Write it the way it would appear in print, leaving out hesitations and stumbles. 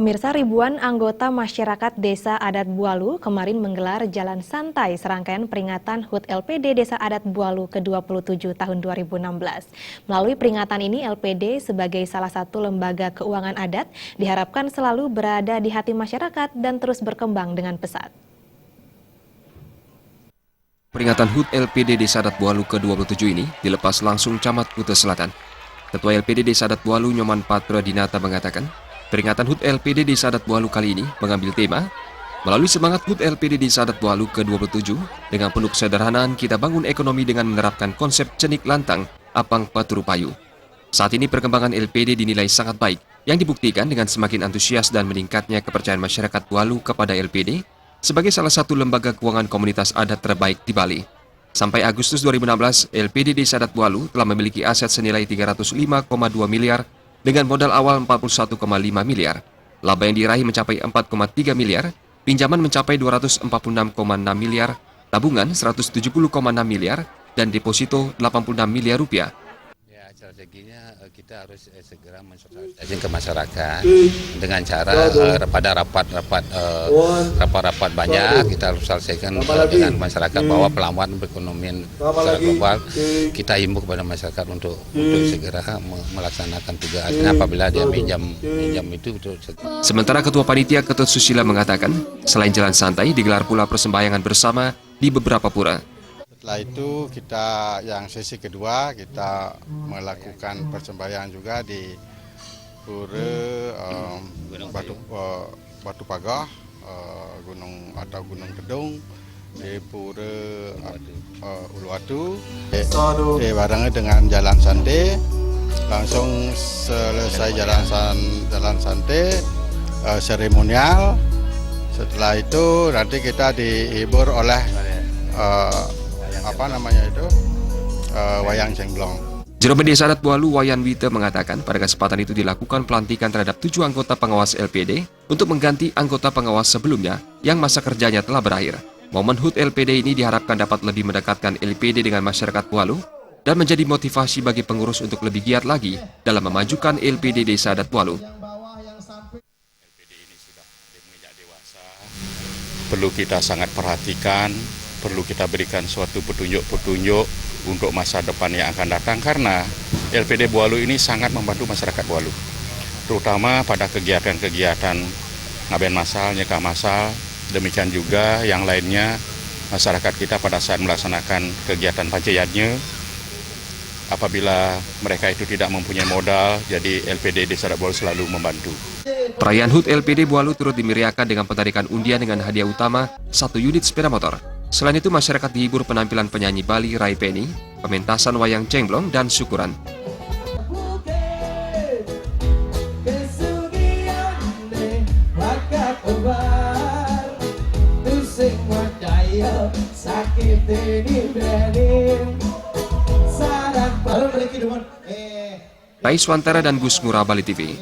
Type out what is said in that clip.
Pemirsa, ribuan anggota masyarakat Desa Adat Bualu kemarin menggelar Jalan Santai serangkaian peringatan HUT LPD Desa Adat Bualu ke-27 tahun 2016. Melalui peringatan ini, LPD sebagai salah satu lembaga keuangan adat diharapkan selalu berada di hati masyarakat dan terus berkembang dengan pesat. Peringatan HUT LPD Desa Adat Bualu ke-27 ini dilepas langsung Camat Kuta Selatan. Ketua LPD Desa Adat Bualu Nyoman Patra Dinata mengatakan, peringatan HUT LPD Desa Adat Bualu kali ini mengambil tema, melalui semangat HUT LPD Desa Adat Bualu ke-27, dengan penuh kesederhanaan kita bangun ekonomi dengan menerapkan konsep cenik lantang, apang paturu payu. Saat ini perkembangan LPD dinilai sangat baik, yang dibuktikan dengan semakin antusias dan meningkatnya kepercayaan masyarakat Bualu kepada LPD sebagai salah satu lembaga keuangan komunitas adat terbaik di Bali. Sampai Agustus 2016, LPD Desa Adat Bualu telah memiliki aset senilai 305,2 miliar dengan modal awal 41,5 miliar. Laba yang diraih mencapai 4,3 miliar, pinjaman mencapai 246,6 miliar, tabungan 170,6 miliar, dan deposito 86 miliar rupiah. Ya, strateginya kita harus segera mensosialisasikan ke masyarakat dengan cara pada rapat-rapat banyak kita harus selesaikan dengan masyarakat bahwa pelambatan perekonomian secara global kita himbau kepada masyarakat untuk segera melaksanakan tugasnya apabila dia pinjam itu betul. Sementara Ketua Panitia Ketut Susila mengatakan, selain jalan santai digelar pula persembahyangan bersama di beberapa pura. Setelah itu kita yang sesi kedua kita melakukan persembahyaan juga di Pura Batu Pagah, Gunung Kedung, di Pura Uluwatu, barengan dengan jalan santai. Langsung selesai jalan santai seremonial. Setelah itu nanti kita dihibur oleh wayang cengblong. Juru Desa Adat Bualu Wayan Wite mengatakan pada kesempatan itu dilakukan pelantikan terhadap 7 anggota pengawas LPD untuk mengganti anggota pengawas sebelumnya yang masa kerjanya telah berakhir. Momen HUT LPD ini diharapkan dapat lebih mendekatkan LPD dengan masyarakat Bualu dan menjadi motivasi bagi pengurus untuk lebih giat lagi dalam memajukan LPD Desa Adat Bualu. LPD ini sudah menginjak dewasa, perlu kita sangat perhatikan, perlu kita berikan suatu petunjuk-petunjuk untuk masa depan yang akan datang karena LPD Bualu ini sangat membantu masyarakat Bualu, terutama pada kegiatan-kegiatan ngaben masal, nyekah masal, demikian juga yang lainnya masyarakat kita pada saat melaksanakan kegiatan pancayatnya. Apabila mereka itu tidak mempunyai modal, jadi LPD Desa Adat Bualu selalu membantu. Perayaan HUT LPD Bualu turut dimeriahkan dengan penarikan undian dengan hadiah utama 1 unit sepeda motor. Selain itu, masyarakat dihibur penampilan penyanyi Bali Rai Penny, pementasan wayang cengblong, dan syukuran. Rais Wantara dan Gus Ngurah, Bali TV.